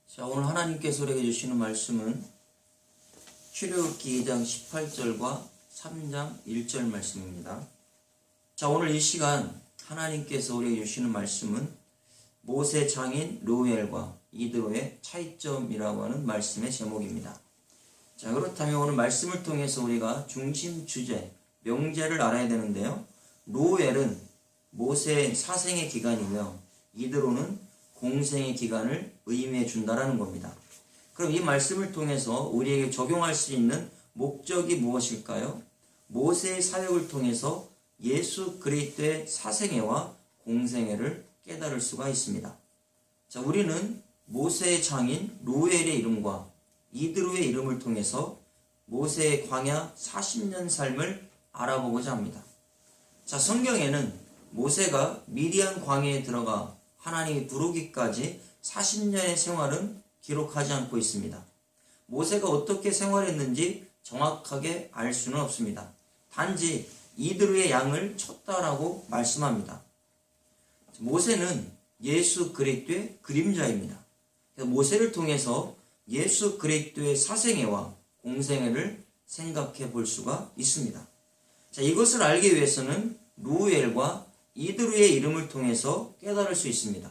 자, 오늘 하나님께서 우리에게 주시는 말씀은 출애굽기 2장 18절과 3장 1절 말씀입니다. 자, 오늘 이 시간 하나님께서 우리에게 주시는 말씀은 모세 장인 르우엘과 이드로의 차이점이라고 하는 말씀의 제목입니다. 자, 그렇다면 오늘 말씀을 통해서 우리가 중심 주제, 명제를 알아야 되는데요. 르우엘은 모세의 사생의 기간이며 이드로는 공생의 기간을 의미해 준다라는 겁니다. 그럼 이 말씀을 통해서 우리에게 적용할 수 있는 목적이 무엇일까요? 모세의 사역을 통해서 예수 그리스도의 사생애와 공생애를 깨달을 수가 있습니다. 자, 우리는 모세의 장인 르우엘의 이름과 이드로의 이름을 통해서 모세의 광야 40년 삶을 알아보고자 합니다. 자, 성경에는 모세가 미디안 광야에 들어가 하나님이 부르기까지 40년의 생활은 기록하지 않고 있습니다. 모세가 어떻게 생활했는지 정확하게 알 수는 없습니다. 단지 이드로의 양을 쳤다라고 말씀합니다. 모세는 예수 그리스도의 그림자입니다. 모세를 통해서 예수 그리스도의 사생애와 공생애를 생각해 볼 수가 있습니다. 자, 이것을 알기 위해서는 르우엘과 이드로의 이름을 통해서 깨달을 수 있습니다.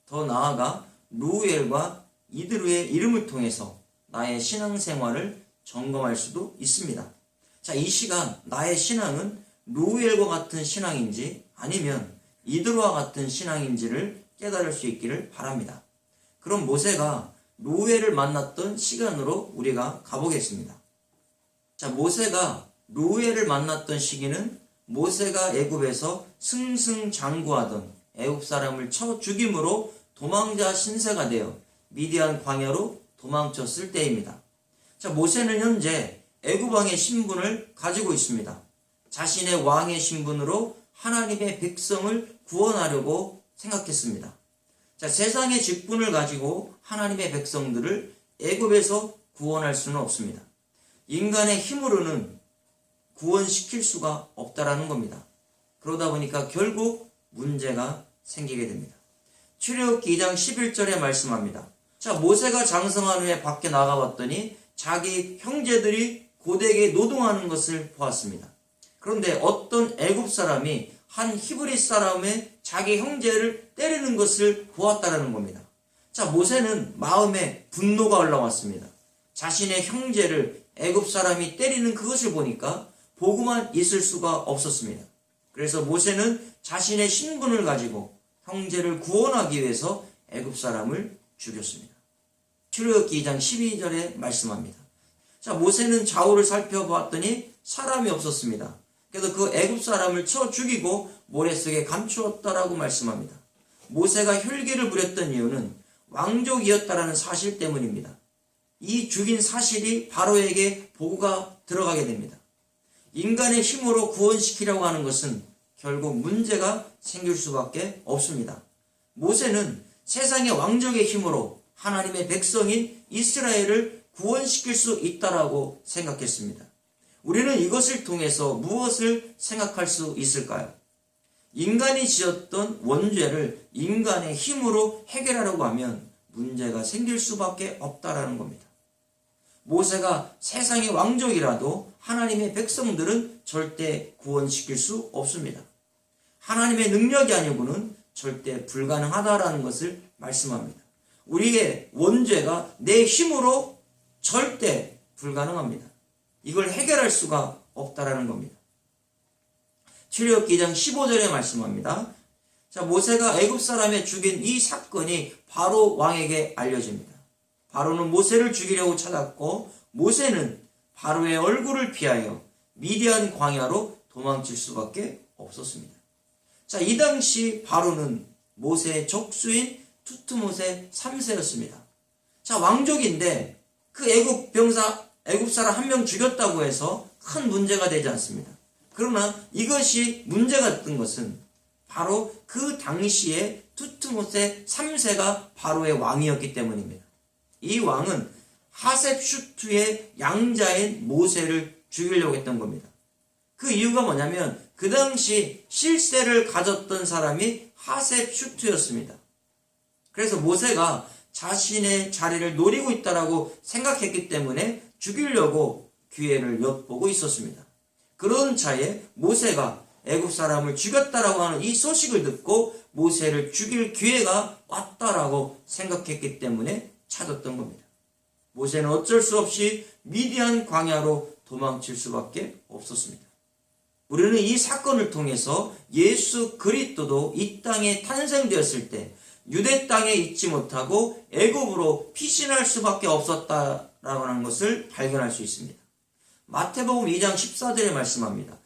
더 나아가 르우엘과 이드로의 이름을 통해서 나의 신앙생활을 점검할 수도 있습니다. 자, 이 시간 나의 신앙은 르우엘과 같은 신앙인지 아니면 이드로와 같은 신앙인지를 깨달을 수 있기를 바랍니다. 그럼 모세가 르우엘을 만났던 시간으로 우리가 가보겠습니다. 자, 모세가 르우엘을 만났던 시기는 모세가 애굽에서 승승장구하던 애굽 사람을 쳐 죽임으로 도망자 신세가 되어 미디안 광야로 도망쳤을 때입니다. 자, 모세는 현재 애굽 왕의 신분을 가지고 있습니다. 자신의 왕의 신분으로 하나님의 백성을 구원하려고 생각했습니다. 자, 세상의 직분을 가지고 하나님의 백성들을 애굽에서 구원할 수는 없습니다. 인간의 힘으로는 구원시킬 수가 없다라는 겁니다. 그러다 보니까 결국 문제가 생기게 됩니다. 출애굽기 2장 11절에 말씀합니다. 자, 모세가 장성한 후에 밖에 나가봤더니 자기 형제들이 고되게 노동하는 것을 보았습니다. 그런데 어떤 애굽 사람이 한 히브리 사람의 자기 형제를 때리는 것을 보았다라는 겁니다. 자, 모세는 마음에 분노가 올라왔습니다. 자신의 형제를 애굽 사람이 때리는 그것을 보니까 보고만 있을 수가 없었습니다. 그래서 모세는 자신의 신분을 가지고 형제를 구원하기 위해서 애굽 사람을 죽였습니다. 출애굽기 2장 12절에 말씀합니다. 자, 모세는 좌우를 살펴보았더니 사람이 없었습니다. 그래서 그 애굽 사람을 쳐 죽이고 모래 속에 감추었다라고 말씀합니다. 모세가 혈기를 부렸던 이유는 왕족이었다라는 사실 때문입니다. 이 죽인 사실이 바로에게 보고가 들어가게 됩니다. 인간의 힘으로 구원시키려고 하는 것은 결국 문제가 생길 수밖에 없습니다. 모세는 세상의 왕족의 힘으로 하나님의 백성인 이스라엘을 구원시킬 수 있다라고 생각했습니다. 우리는 이것을 통해서 무엇을 생각할 수 있을까요? 인간이 지었던 원죄를 인간의 힘으로 해결하려고 하면 문제가 생길 수밖에 없다라는 겁니다. 모세가 세상의 왕족이라도 하나님의 백성들은 절대 구원시킬 수 없습니다. 하나님의 능력이 아니고는 절대 불가능하다라는 것을 말씀합니다. 우리의 원죄가 내 힘으로 절대 불가능합니다. 이걸 해결할 수가 없다라는 겁니다. 출애굽기 2장 15절에 말씀합니다. 자, 모세가 애굽 사람의 죽인 이 사건이 바로 왕에게 알려집니다. 바로는 모세를 죽이려고 찾았고 모세는 바로의 얼굴을 피하여 미디안 광야로 도망칠 수밖에 없었습니다. 자, 이 당시 바로는 모세의 적수인 투트모세 3세였습니다. 자, 왕족인데 그 애굽 사람 한 명 죽였다고 해서 큰 문제가 되지 않습니다. 그러나 이것이 문제가 됐던 것은 바로 그 당시에 투트모세 3세가 바로의 왕이었기 때문입니다. 이 왕은 하셉슈트의 양자인 모세를 죽이려고 했던 겁니다. 그 이유가 뭐냐면 그 당시 실세를 가졌던 사람이 하셉슈트였습니다. 그래서 모세가 자신의 자리를 노리고 있다라고 생각했기 때문에 죽이려고 기회를 엿보고 있었습니다. 그런 차에 모세가 애굽 사람을 죽였다라고 하는 이 소식을 듣고 모세를 죽일 기회가 왔다라고 생각했기 때문에 찾았던 겁니다. 모세는 어쩔 수 없이 미디안 광야로 도망칠 수밖에 없었습니다. 우리는 이 사건을 통해서 예수 그리스도도 이 땅에 탄생되었을 때 유대 땅에 있지 못하고 애굽으로 피신할 수밖에 없었다라고 하는 것을 발견할 수 있습니다. 마태복음 2장 14절에 말씀합니다.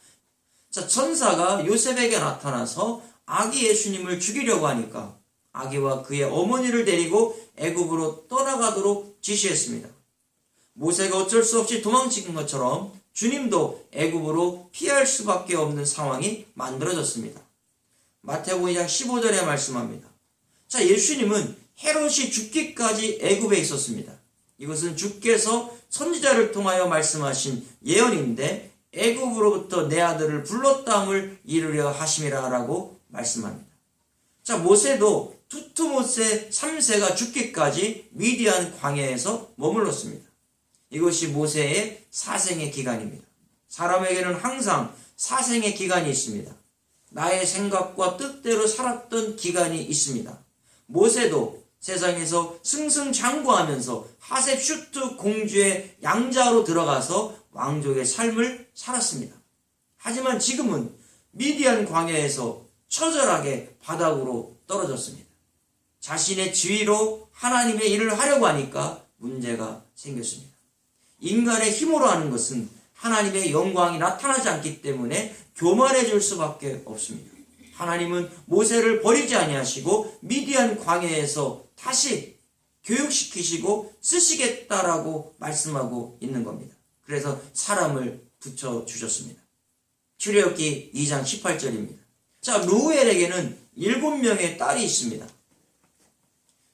자, 천사가 요셉에게 나타나서 아기 예수님을 죽이려고 하니까 아기와 그의 어머니를 데리고 애굽으로 떠나가도록 지시했습니다. 모세가 어쩔 수 없이 도망친 것처럼 주님도 애굽으로 피할 수밖에 없는 상황이 만들어졌습니다. 마태복음 2장 15절에 말씀합니다. 자, 예수님은 헤롯이 죽기까지 애굽에 있었습니다. 이것은 주께서 선지자를 통하여 말씀하신 예언인데 애굽으로부터 내 아들을 불렀다함을 이루려 하심이라라고 말씀합니다. 자, 모세도 투투모세 3세가 죽기까지 미디안 광야에서 머물렀습니다. 이것이 모세의 사생의 기간입니다. 사람에게는 항상 사생의 기간이 있습니다. 나의 생각과 뜻대로 살았던 기간이 있습니다. 모세도 세상에서 승승장구하면서 하셉슈트 공주의 양자로 들어가서 왕족의 삶을 살았습니다. 하지만 지금은 미디안 광야에서 처절하게 바닥으로 떨어졌습니다. 자신의 지위로 하나님의 일을 하려고 하니까 문제가 생겼습니다. 인간의 힘으로 하는 것은 하나님의 영광이 나타나지 않기 때문에 교만해질 수밖에 없습니다. 하나님은 모세를 버리지 아니하시고 미디안 광야에서 다시 교육시키시고 쓰시겠다라고 말씀하고 있는 겁니다. 그래서 사람을 붙여주셨습니다. 출애굽기 2장 18절입니다. 자, 루엘에게는 7명의 딸이 있습니다.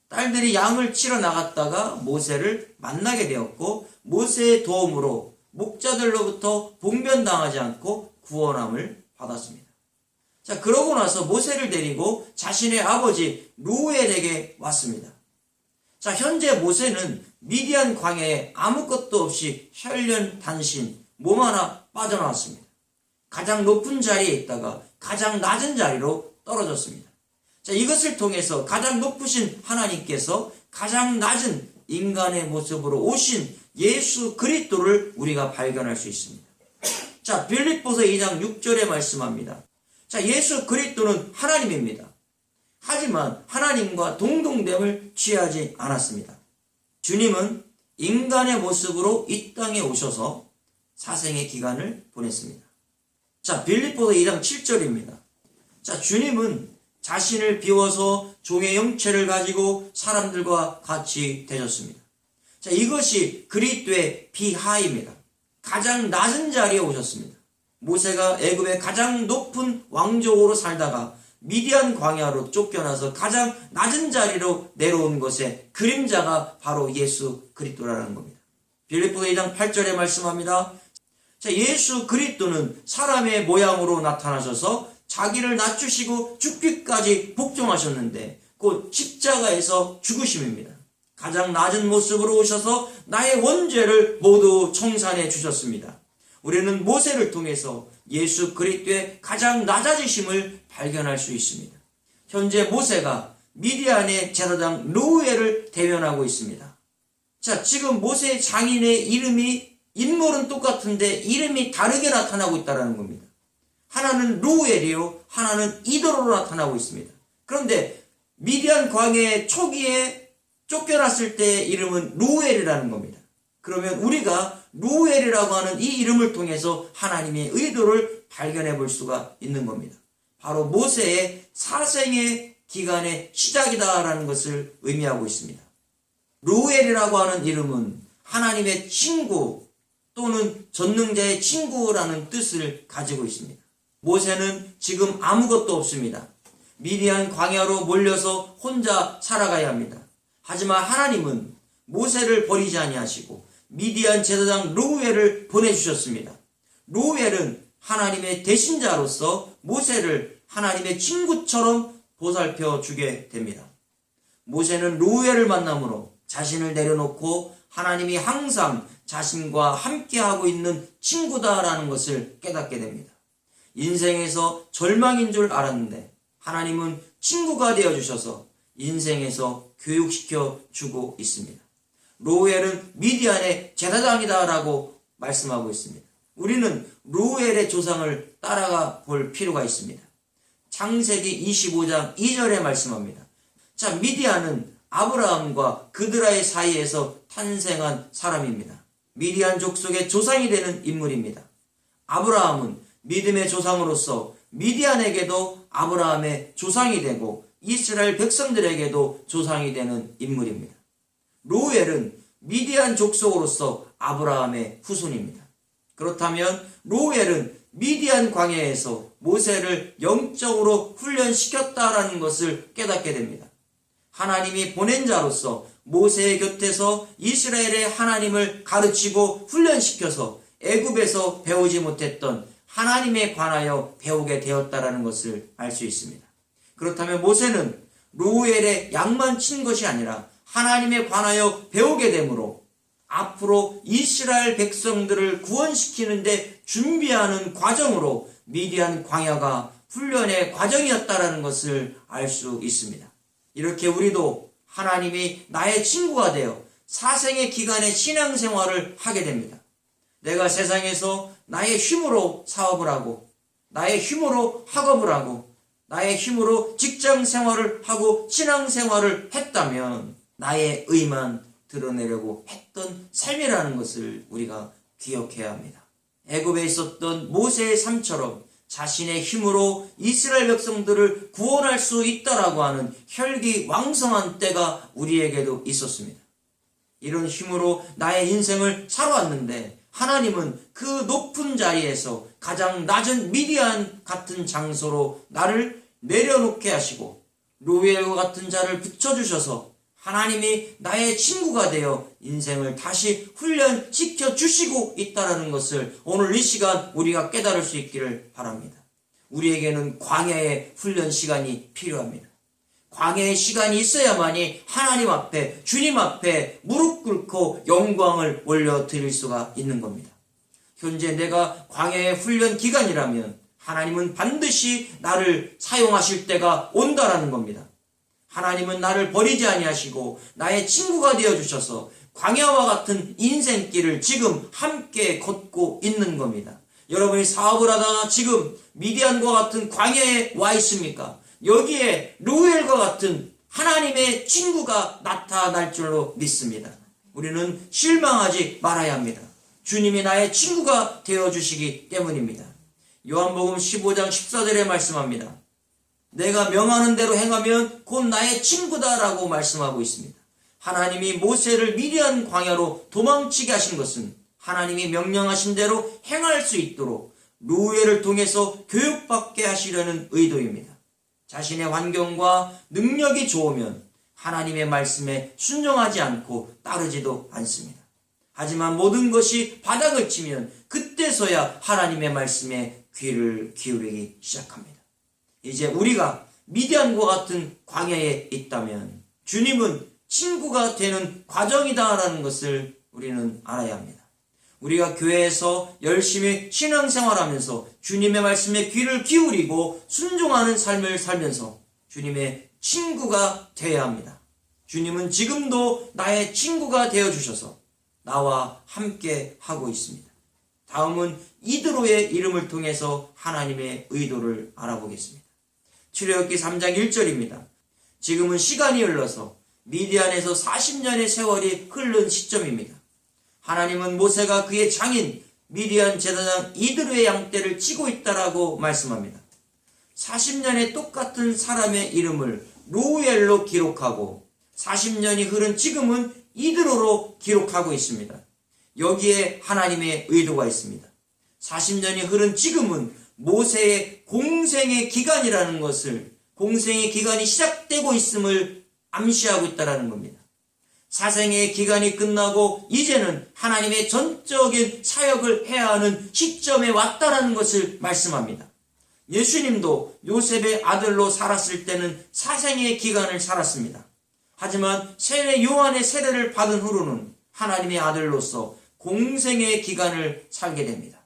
딸들이 양을 치러 나갔다가 모세를 만나게 되었고 모세의 도움으로 목자들로부터 봉변당하지 않고 구원함을 받았습니다. 자, 그러고 나서 모세를 데리고 자신의 아버지 루엘에게 왔습니다. 자, 현재 모세는 미디안 광야에 아무것도 없이 혈련단신 몸 하나 빠져나왔습니다. 가장 높은 자리에 있다가 가장 낮은 자리로 떨어졌습니다. 자, 이것을 통해서 가장 높으신 하나님께서 가장 낮은 인간의 모습으로 오신 예수 그리스도를 우리가 발견할 수 있습니다. 자, 빌립보서 2장 6절에 말씀합니다. 자, 예수 그리스도는 하나님입니다. 하지만 하나님과 동등됨을 취하지 않았습니다. 주님은 인간의 모습으로 이 땅에 오셔서 사생의 기간을 보냈습니다. 자, 빌립보서 2장 7절입니다. 자, 주님은 자신을 비워서 종의 형체를 가지고 사람들과 같이 되셨습니다. 자, 이것이 그리스도의 비하입니다. 가장 낮은 자리에 오셨습니다. 모세가 애굽의 가장 높은 왕족으로 살다가 미디안 광야로 쫓겨나서 가장 낮은 자리로 내려온 것의 그림자가 바로 예수 그리스도라는 겁니다. 빌립보서 2장 8절에 말씀합니다. 자, 예수 그리스도는 사람의 모양으로 나타나셔서 자기를 낮추시고 죽기까지 복종하셨는데 곧 십자가에서 죽으심입니다. 가장 낮은 모습으로 오셔서 나의 원죄를 모두 청산해 주셨습니다. 우리는 모세를 통해서 예수 그리스도의 가장 낮아지심을 발견할 수 있습니다. 현재 모세가 미디안의 제사장 루엘을 대변하고 있습니다. 자, 지금 모세의 장인의 이름이 인물은 똑같은데 이름이 다르게 나타나고 있다는 겁니다. 하나는 루엘이요, 하나는 이도로 나타나고 있습니다. 그런데 미디안 광야의 초기에 쫓겨났을 때의 이름은 루엘이라는 겁니다. 그러면 우리가 루엘이라고 하는 이 이름을 통해서 하나님의 의도를 발견해 볼 수가 있는 겁니다. 바로 모세의 사생의 기간의 시작이다라는 것을 의미하고 있습니다. 루엘이라고 하는 이름은 하나님의 친구 또는 전능자의 친구라는 뜻을 가지고 있습니다. 모세는 지금 아무것도 없습니다. 미디안 광야로 몰려서 혼자 살아가야 합니다. 하지만 하나님은 모세를 버리지 아니하시고 미디안 제사장 루엘을 보내주셨습니다. 루엘은 하나님의 대신자로서 모세를 하나님의 친구처럼 보살펴 주게 됩니다. 모세는 루엘을 만남으로 자신을 내려놓고 하나님이 항상 자신과 함께하고 있는 친구다라는 것을 깨닫게 됩니다. 인생에서 절망인 줄 알았는데 하나님은 친구가 되어주셔서 인생에서 교육시켜 주고 있습니다. 루엘은 미디안의 제사장이다라고 말씀하고 있습니다. 우리는 루엘의 조상을 따라가 볼 필요가 있습니다. 창세기 25장 2절에 말씀합니다. 자, 미디안은 아브라함과 그드라의 사이에서 탄생한 사람입니다. 미디안 족속의 조상이 되는 인물입니다. 아브라함은 믿음의 조상으로서 미디안에게도 아브라함의 조상이 되고 이스라엘 백성들에게도 조상이 되는 인물입니다. 루엘은 미디안 족속으로서 아브라함의 후손입니다. 그렇다면 루엘은 미디안 광야에서 모세를 영적으로 훈련시켰다라는 것을 깨닫게 됩니다. 하나님이 보낸 자로서 모세의 곁에서 이스라엘의 하나님을 가르치고 훈련시켜서 애굽에서 배우지 못했던 하나님에 관하여 배우게 되었다라는 것을 알 수 있습니다. 그렇다면 모세는 루엘의 양만 친 것이 아니라 하나님에 관하여 배우게 되므로 앞으로 이스라엘 백성들을 구원시키는 데 준비하는 과정으로 미디안 광야가 훈련의 과정이었다라는 것을 알 수 있습니다. 이렇게 우리도 하나님이 나의 친구가 되어 사생의 기간의 신앙생활을 하게 됩니다. 내가 세상에서 나의 힘으로 사업을 하고 나의 힘으로 학업을 하고 나의 힘으로 직장생활을 하고 신앙생활을 했다면 나의 의만 드러내려고 했던 삶이라는 것을 우리가 기억해야 합니다. 애굽에 있었던 모세의 삶처럼 자신의 힘으로 이스라엘 백성들을 구원할 수 있다라고 하는 혈기왕성한 때가 우리에게도 있었습니다. 이런 힘으로 나의 인생을 살아왔는데 하나님은 그 높은 자리에서 가장 낮은 미디안 같은 장소로 나를 내려놓게 하시고 루엘과 같은 자를 붙여주셔서 하나님이 나의 친구가 되어 인생을 다시 훈련시켜 주시고 있다는 것을 오늘 이 시간 우리가 깨달을 수 있기를 바랍니다. 우리에게는 광야의 훈련 시간이 필요합니다. 광야의 시간이 있어야만이 하나님 앞에 주님 앞에 무릎 꿇고 영광을 올려드릴 수가 있는 겁니다. 현재 내가 광야의 훈련 기간이라면 하나님은 반드시 나를 사용하실 때가 온다라는 겁니다. 하나님은 나를 버리지 아니하시고 나의 친구가 되어주셔서 광야와 같은 인생길을 지금 함께 걷고 있는 겁니다. 여러분이 사업을 하다가 지금 미디안과 같은 광야에 와 있습니까? 여기에 루엘과 같은 하나님의 친구가 나타날 줄로 믿습니다. 우리는 실망하지 말아야 합니다. 주님이 나의 친구가 되어주시기 때문입니다. 요한복음 15장 14절에 말씀합니다. 내가 명하는 대로 행하면 곧 나의 친구다라고 말씀하고 있습니다. 하나님이 모세를 미디안 광야로 도망치게 하신 것은 하나님이 명령하신 대로 행할 수 있도록 루엘을 통해서 교육받게 하시려는 의도입니다. 자신의 환경과 능력이 좋으면 하나님의 말씀에 순종하지 않고 따르지도 않습니다. 하지만 모든 것이 바닥을 치면 그때서야 하나님의 말씀에 귀를 기울이기 시작합니다. 이제 우리가 미디안과 같은 광야에 있다면 주님은 친구가 되는 과정이다라는 것을 우리는 알아야 합니다. 우리가 교회에서 열심히 신앙생활하면서 주님의 말씀에 귀를 기울이고 순종하는 삶을 살면서 주님의 친구가 되어야 합니다. 주님은 지금도 나의 친구가 되어주셔서 나와 함께 하고 있습니다. 다음은 이드로의 이름을 통해서 하나님의 의도를 알아보겠습니다. 출애굽기 3장 1절입니다. 지금은 시간이 흘러서 미디안에서 40년의 세월이 흐른 시점입니다. 하나님은 모세가 그의 장인 미디안 제사장 이드로의 양떼를 치고 있다라고 말씀합니다. 40년의 똑같은 사람의 이름을 루엘로 기록하고 40년이 흐른 지금은 이드로로 기록하고 있습니다. 여기에 하나님의 의도가 있습니다. 40년이 흐른 지금은 모세의 공생의 기간이라는 것을, 공생의 기간이 시작되고 있음을 암시하고 있다는 겁니다. 사생의 기간이 끝나고 이제는 하나님의 전적인 사역을 해야 하는 시점에 왔다라는 것을 말씀합니다. 예수님도 요셉의 아들로 살았을 때는 사생의 기간을 살았습니다. 하지만 세례 요한의 세례를 받은 후로는 하나님의 아들로서 공생의 기간을 살게 됩니다.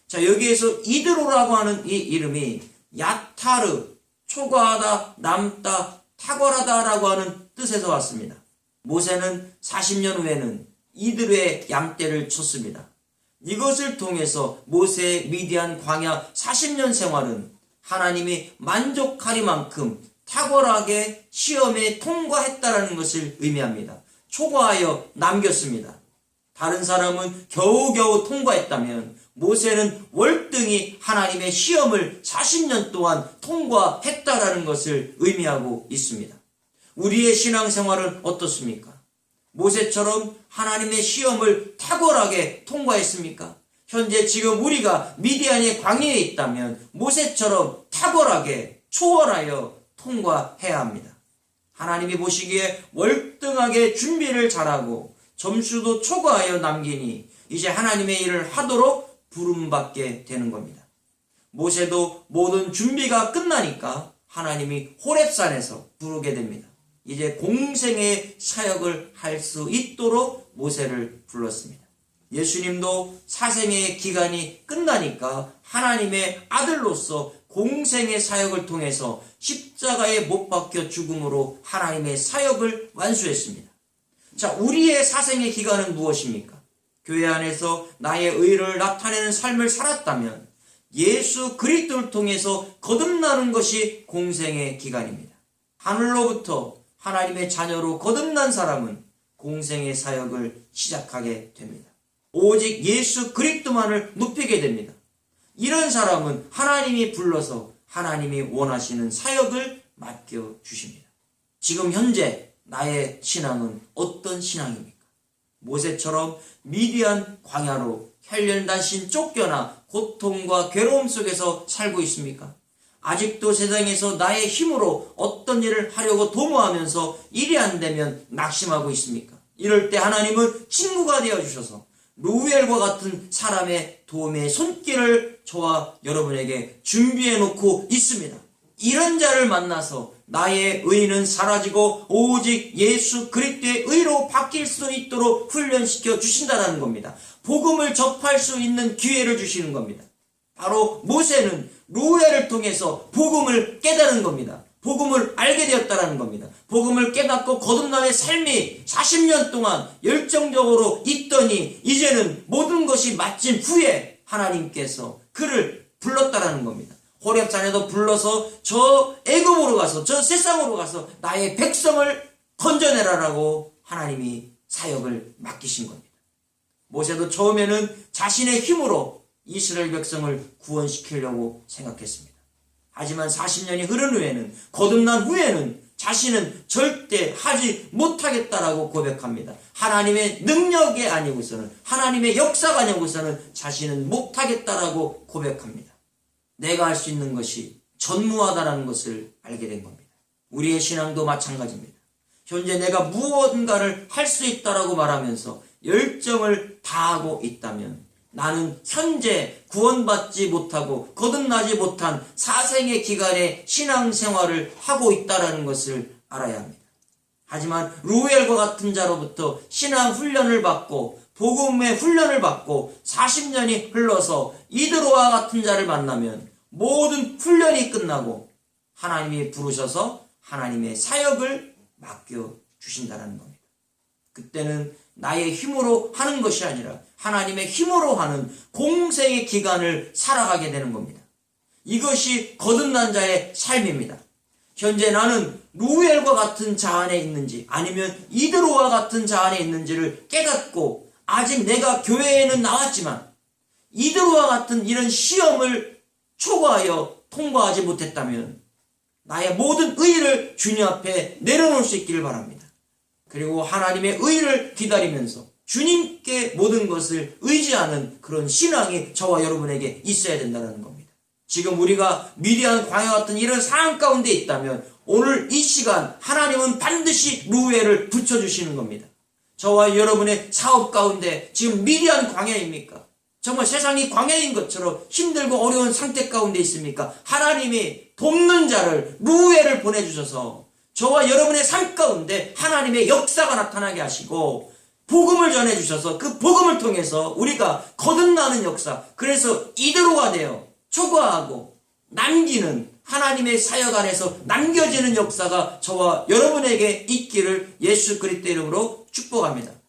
자, 여기에서 이드로라고 하는 이 이름이 야타르, 초과하다, 남다, 탁월하다라고 하는 뜻에서 왔습니다. 모세는 40년 후에는 이드로의 얌대를 쳤습니다. 이것을 통해서 모세의 미디안 광야 40년 생활은 하나님이 만족하리만큼 탁월하게 시험에 통과했다라는 것을 의미합니다. 초과하여 남겼습니다. 다른 사람은 겨우겨우 통과했다면 모세는 월등히 하나님의 시험을 40년 동안 통과했다라는 것을 의미하고 있습니다. 우리의 신앙생활은 어떻습니까? 모세처럼 하나님의 시험을 탁월하게 통과했습니까? 현재 지금 우리가 미디안의 광야에 있다면 모세처럼 탁월하게 초월하여 통과해야 합니다. 하나님이 보시기에 월등하게 준비를 잘하고 점수도 초과하여 남기니 이제 하나님의 일을 하도록 부름받게 되는 겁니다. 모세도 모든 준비가 끝나니까 하나님이 호렙산에서 부르게 됩니다. 이제 공생의 사역을 할 수 있도록 모세를 불렀습니다. 예수님도 사생의 기간이 끝나니까 하나님의 아들로서 공생의 사역을 통해서 십자가에 못 박혀 죽음으로 하나님의 사역을 완수했습니다. 자, 우리의 사생의 기간은 무엇입니까? 교회 안에서 나의 의를 나타내는 삶을 살았다면 예수 그리스도를 통해서 거듭나는 것이 공생의 기간입니다. 하늘로부터 하나님의 자녀로 거듭난 사람은 공생의 사역을 시작하게 됩니다. 오직 예수 그리스도만을 높이게 됩니다. 이런 사람은 하나님이 불러서 하나님이 원하시는 사역을 맡겨주십니다. 지금 현재 나의 신앙은 어떤 신앙입니까? 모세처럼 미디안 광야로 혈련단신 쫓겨나 고통과 괴로움 속에서 살고 있습니까? 아직도 세상에서 나의 힘으로 어떤 일을 하려고 도모하면서 일이 안 되면 낙심하고 있습니까? 이럴 때 하나님은 친구가 되어주셔서 루엘과 같은 사람의 도움의 손길을 저와 여러분에게 준비해 놓고 있습니다. 이런 자를 만나서 나의 의는 사라지고 오직 예수 그리스도의 의로 바뀔 수 있도록 훈련시켜 주신다는 겁니다. 복음을 접할 수 있는 기회를 주시는 겁니다. 바로 모세는 루엘을 통해서 복음을 깨달은 겁니다. 복음을 알게 되었다는 겁니다. 복음을 깨닫고 거듭남의 삶이 40년 동안 열정적으로 있더니 이제는 모든 것이 마친 후에 하나님께서 그를 불렀다라는 겁니다. 호렙산에도 불러서 저 애굽으로 가서 저 세상으로 가서 나의 백성을 건져내라라고 하나님이 사역을 맡기신 겁니다. 모세도 처음에는 자신의 힘으로 이스라엘 백성을 구원시키려고 생각했습니다. 하지만 40년이 흐른 후에는 거듭난 후에는 자신은 절대 하지 못하겠다라고 고백합니다. 하나님의 능력이 아니고서는 하나님의 역사가 아니고서는 자신은 못하겠다라고 고백합니다. 내가 할 수 있는 것이 전무하다라는 것을 알게 된 겁니다. 우리의 신앙도 마찬가지입니다. 현재 내가 무언가를 할 수 있다라고 말하면서 열정을 다하고 있다면 나는 현재 구원받지 못하고 거듭나지 못한 사생의 기간의 신앙생활을 하고 있다는 것을 알아야 합니다. 하지만 루엘과 같은 자로부터 신앙 훈련을 받고 복음의 훈련을 받고 40년이 흘러서 이드로와 같은 자를 만나면 모든 훈련이 끝나고 하나님이 부르셔서 하나님의 사역을 맡겨주신다는 겁니다. 그때는 나의 힘으로 하는 것이 아니라 하나님의 힘으로 하는 공생의 기간을 살아가게 되는 겁니다. 이것이 거듭난 자의 삶입니다. 현재 나는 루엘과 같은 자 안에 있는지 아니면 이드로와 같은 자 안에 있는지를 깨닫고 아직 내가 교회에는 나왔지만 이드로와 같은 이런 시험을 초과하여 통과하지 못했다면 나의 모든 의를 주님 앞에 내려놓을 수 있기를 바랍니다. 그리고 하나님의 의를 기다리면서 주님께 모든 것을 의지하는 그런 신앙이 저와 여러분에게 있어야 된다는 겁니다. 지금 우리가 미디안 광야 같은 이런 상황 가운데 있다면 오늘 이 시간 하나님은 반드시 루엘을 붙여주시는 겁니다. 저와 여러분의 사업 가운데 지금 미디안 광야입니까? 정말 세상이 광야인 것처럼 힘들고 어려운 상태 가운데 있습니까? 하나님이 돕는 자를 루엘을 보내주셔서 저와 여러분의 삶 가운데 하나님의 역사가 나타나게 하시고 복음을 전해주셔서 그 복음을 통해서 우리가 거듭나는 역사, 그래서 이대로가 되어 초과하고 남기는 하나님의 사역 안에서 남겨지는 역사가 저와 여러분에게 있기를 예수 그리스도 이름으로 축복합니다.